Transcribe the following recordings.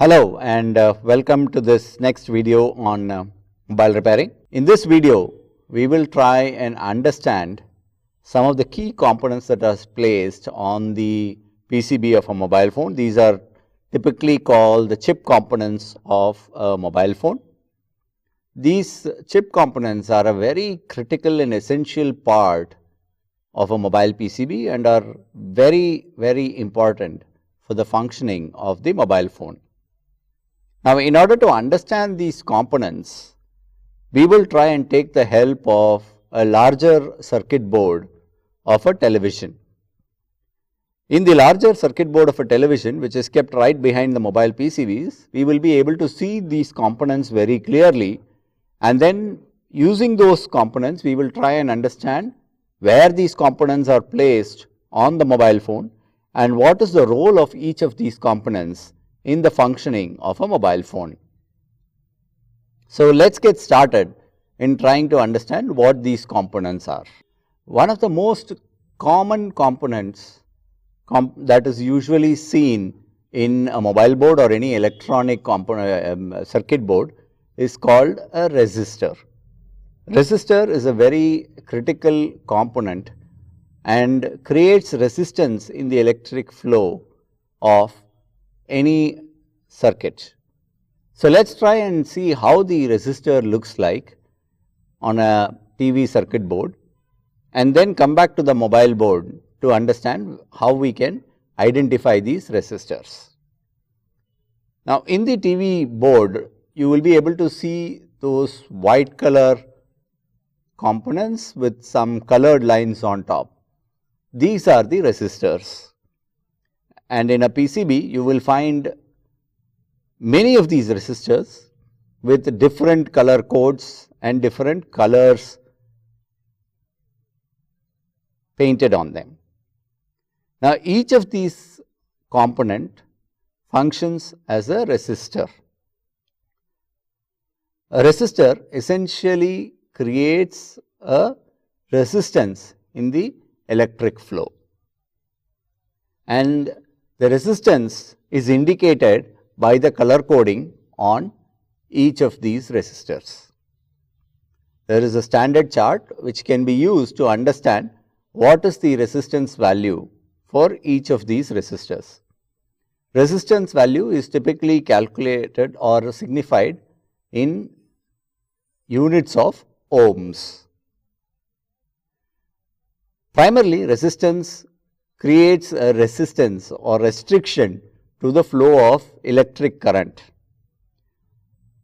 Hello and welcome to this next video on mobile repairing. In this video, we will try and understand some of the key components that are placed on the PCB of a mobile phone. These are typically called the chip components of a mobile phone. These chip components are a very critical and essential part of a mobile PCB and are very important for the functioning of the mobile phone. Now, in order to understand these components, we will try and take the help of a larger circuit board of a television. In the larger circuit board of a television, which is kept right behind the mobile PCBs, we will be able to see these components very clearly, and then using those components, we will try and understand where these components are placed on the mobile phone and what is the role of each of these components in the functioning of a mobile phone. So, let us get started in trying to understand what these components are. One of the most common components that is usually seen in a mobile board or any electronic circuit board is called a resistor. Resistor is a very critical component and creates resistance in the electric flow of any circuit. So, let us try and see how the resistor looks like on a TV circuit board and then come back to the mobile board to understand how we can identify these resistors. Now, in the TV board, you will be able to see those white color components with some colored lines on top. These are the resistors. And in a PCB, you will find many of these resistors with different color codes and different colors painted on them. Now, each of these component functions as a resistor. A resistor essentially creates a resistance in the electric flow, and the resistance is indicated by the color coding on each of these resistors. There is a standard chart which can be used to understand what is the resistance value for each of these resistors. Resistance value is typically calculated or signified in units of ohms. Primarily, resistance creates a resistance or restriction to the flow of electric current.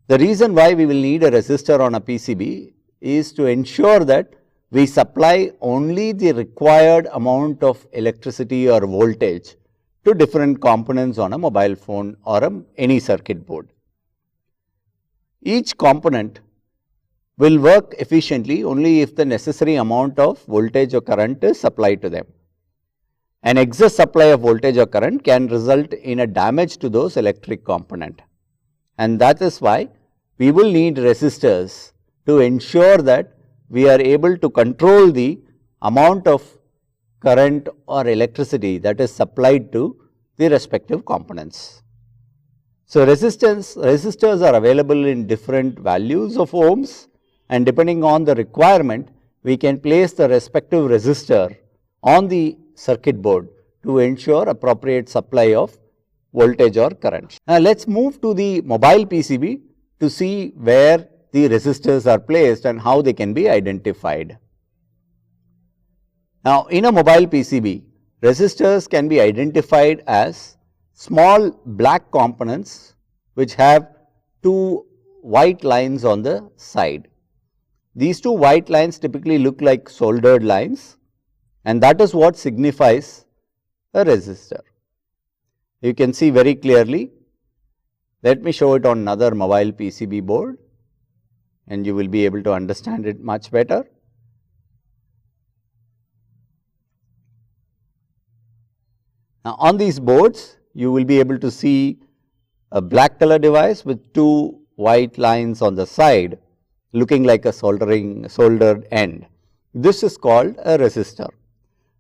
The reason why we will need a resistor on a PCB is to ensure that we supply only the required amount of electricity or voltage to different components on a mobile phone or any circuit board. Each component will work efficiently only if the necessary amount of voltage or current is supplied to them. An excess supply of voltage or current can result in a damage to those electric component, and that is why we will need resistors to ensure that we are able to control the amount of current or electricity that is supplied to the respective components. So, resistors are available in different values of ohms, and depending on the requirement, we can place the respective resistor on the circuit board to ensure appropriate supply of voltage or current. Now, let us move to the mobile PCB to see where the resistors are placed and how they can be identified. Now, in a mobile PCB, resistors can be identified as small black components which have two white lines on the side. These two white lines typically look like soldered lines, and that is what signifies a resistor. You can see very clearly. Let me show it on another mobile PCB board and you will be able to understand it much better. Now, on these boards, you will be able to see a black color device with two white lines on the side looking like a soldered end. This is called a resistor.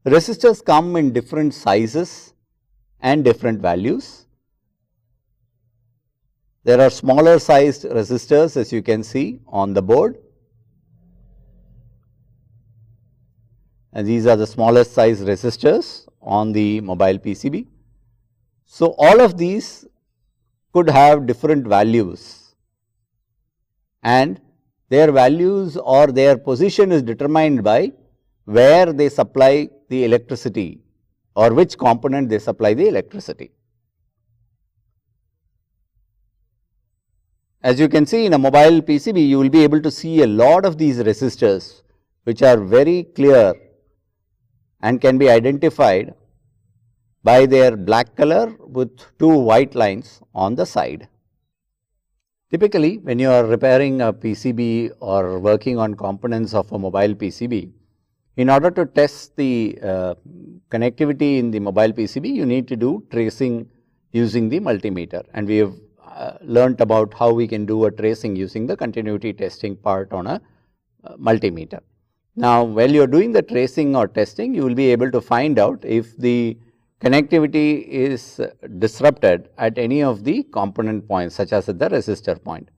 Resistors come in different sizes and different values. There are smaller sized resistors, as you can see on the board, and these are the smallest size resistors on the mobile PCB. So, all of these could have different values, and their values or their position is determined by where they supply the electricity or which component they supply the electricity. As you can see in a mobile PCB, you will be able to see a lot of these resistors which are very clear and can be identified by their black color with two white lines on the side. Typically, when you are repairing a PCB or working on components of a mobile PCB, in order to test the connectivity in the mobile PCB, you need to do tracing using the multimeter, and we have learnt about how we can do a tracing using the continuity testing part on a multimeter. Now, while you are doing the tracing or testing, you will be able to find out if the connectivity is disrupted at any of the component points, such as at the resistor point.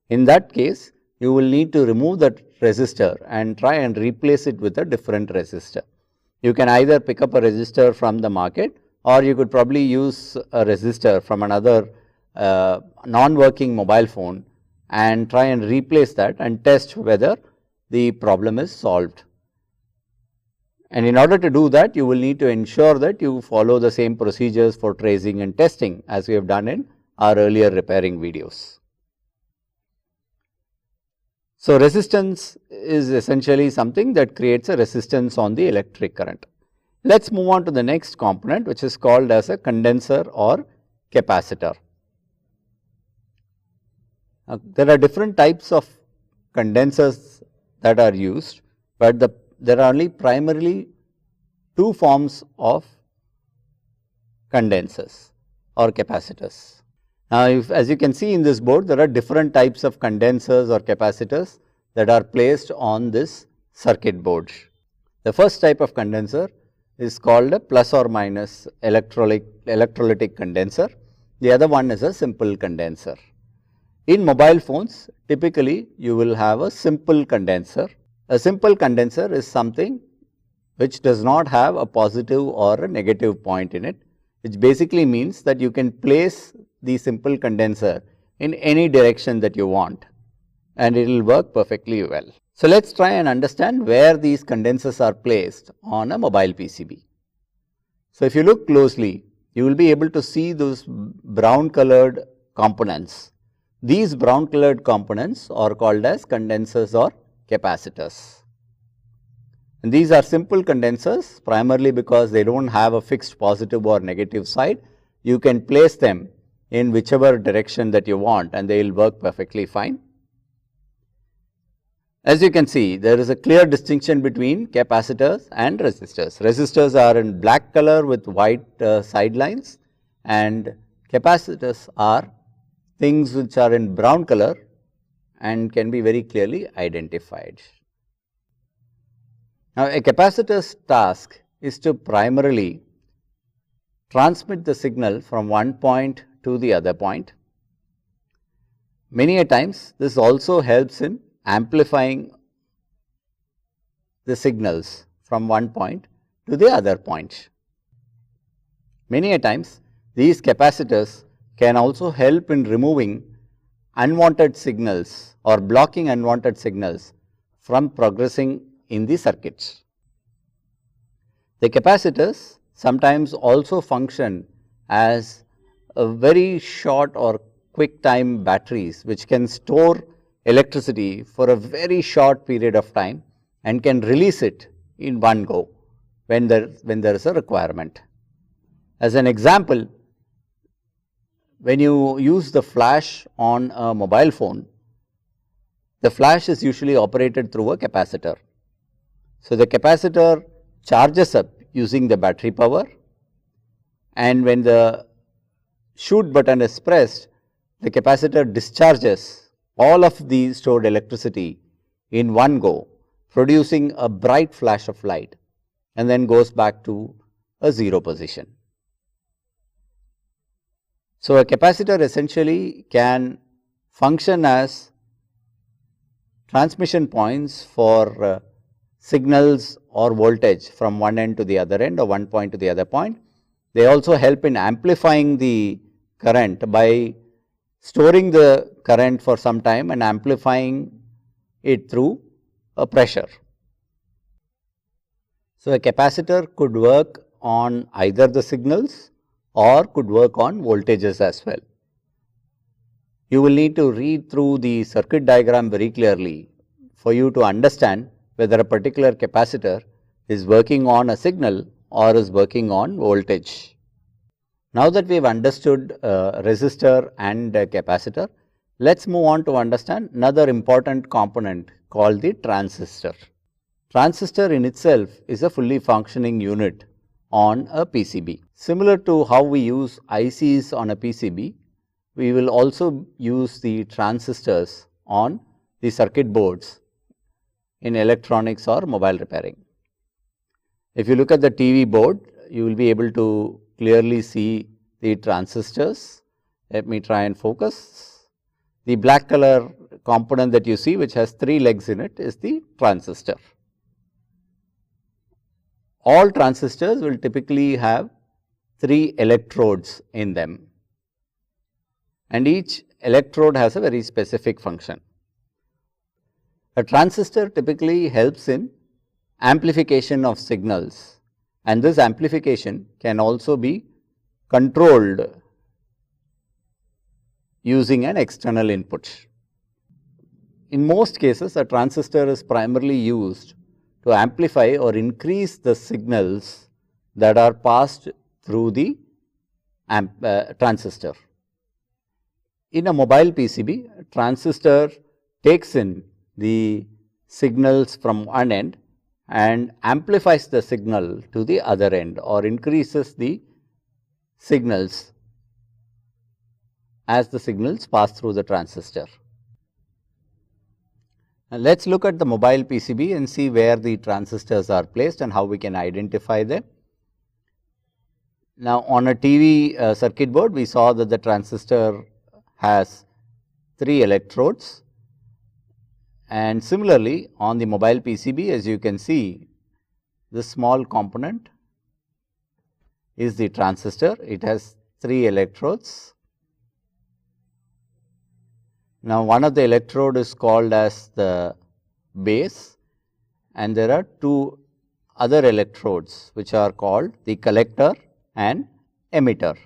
In that case, you will need to remove that resistor and try and replace it with a different resistor. You can either pick up a resistor from the market, or you could probably use a resistor from another non-working mobile phone and try and replace that and test whether the problem is solved. And in order to do that, you will need to ensure that you follow the same procedures for tracing and testing as we have done in our earlier repairing videos. So, resistance is essentially something that creates a resistance on the electric current. Let us move on to the next component, which is called as a condenser or capacitor. Now, there are different types of condensers that are used, but there are only primarily two forms of condensers or capacitors. Now, as you can see in this board, there are different types of condensers or capacitors that are placed on this circuit board. The first type of condenser is called a plus or minus electrolytic condenser. The other one is a simple condenser. In mobile phones, typically you will have a simple condenser. A simple condenser is something which does not have a positive or a negative point in it, which basically means that you can place the simple condenser in any direction that you want and it will work perfectly well. So, let us try and understand where these condensers are placed on a mobile PCB. So, if you look closely, you will be able to see those brown colored components. These brown colored components are called as condensers or capacitors. And these are simple condensers primarily because they do not have a fixed positive or negative side. You can place them in whichever direction that you want and they will work perfectly fine. As you can see, there is a clear distinction between capacitors and resistors. Resistors are in black color with white sidelines, and capacitors are things which are in brown color and can be very clearly identified. Now, a capacitor's task is to primarily transmit the signal from one point to the other point. Many a times, this also helps in amplifying the signals from one point to the other point. Many a times, these capacitors can also help in removing unwanted signals or blocking unwanted signals from progressing in the circuits. The capacitors sometimes also function as a very short or quick time batteries which can store electricity for a very short period of time and can release it in one go when there is a requirement. As an example, when you use the flash on a mobile phone, the flash is usually operated through a capacitor. So, the capacitor charges up using the battery power, and when the shoot button is pressed, the capacitor discharges all of the stored electricity in one go, producing a bright flash of light and then goes back to a zero position. So, a capacitor essentially can function as transmission points for signals or voltage from one end to the other end or one point to the other point. They also help in amplifying the current by storing the current for some time and amplifying it through a pressure. So, a capacitor could work on either the signals or could work on voltages as well. You will need to read through the circuit diagram very clearly for you to understand whether a particular capacitor is working on a signal or is working on voltage. Now that we have understood resistor and capacitor, let us move on to understand another important component called the transistor. Transistor in itself is a fully functioning unit on a PCB. Similar to how we use ICs on a PCB, we will also use the transistors on the circuit boards in electronics or mobile repairing. If you look at the TV board, you will be able to clearly see the transistors. Let me try and focus. The black color component that you see, which has 3 legs in it, is the transistor. All transistors will typically have 3 electrodes in them, and each electrode has a very specific function. A transistor typically helps in amplification of signals, and this amplification can also be controlled using an external input. In most cases, a transistor is primarily used to amplify or increase the signals that are passed through the transistor. In a mobile PCB, a transistor takes in the signals from one end and amplifies the signal to the other end or increases the signals as the signals pass through the transistor. Now, let us look at the mobile PCB and see where the transistors are placed and how we can identify them. Now, on a TV circuit board, we saw that the transistor has 3 electrodes, and similarly on the mobile PCB, as you can see, this small component is the transistor. It has 3 electrodes. Now, one of the electrode is called as the base, and there are 2 other electrodes which are called the collector and emitter.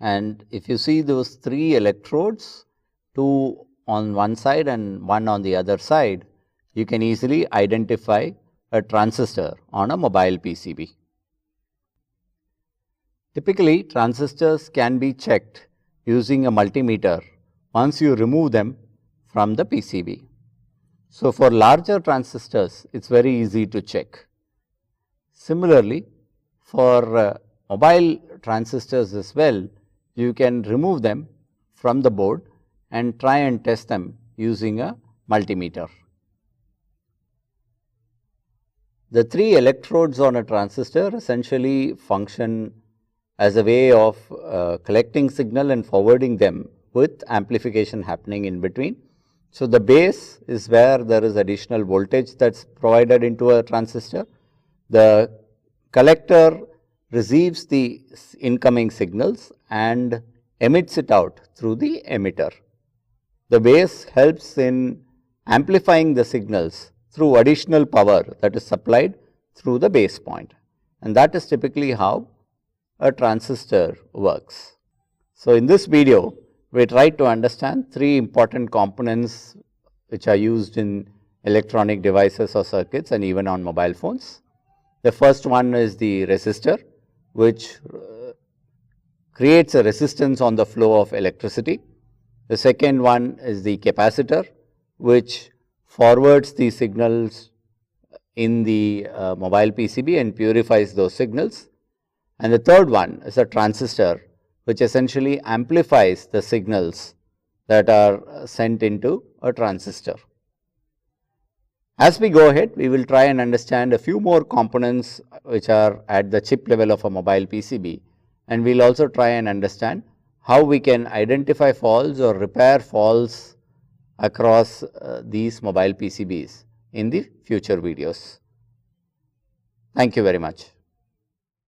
And if you see those 3 electrodes, 2 on one side and 1 on the other side, you can easily identify a transistor on a mobile PCB. Typically, transistors can be checked using a multimeter once you remove them from the PCB. So, for larger transistors, it is very easy to check. Similarly, for mobile transistors as well, you can remove them from the board and try and test them using a multimeter. The 3 electrodes on a transistor essentially function as a way of collecting signal and forwarding them with amplification happening in between. So, the base is where there is additional voltage that is provided into a transistor. The collector receives the incoming signals and emits it out through the emitter. The base helps in amplifying the signals through additional power that is supplied through the base point, and that is typically how a transistor works. So, in this video, we tried to understand 3 important components which are used in electronic devices or circuits and even on mobile phones. The first one is the resistor, which creates a resistance on the flow of electricity. The second one is the capacitor, which forwards the signals in the mobile PCB and purifies those signals. And the third one is a transistor, which essentially amplifies the signals that are sent into a transistor. As we go ahead, we will try and understand a few more components which are at the chip level of a mobile PCB, and we will also try and understand how we can identify faults or repair faults across these mobile PCBs in the future videos. Thank you very much.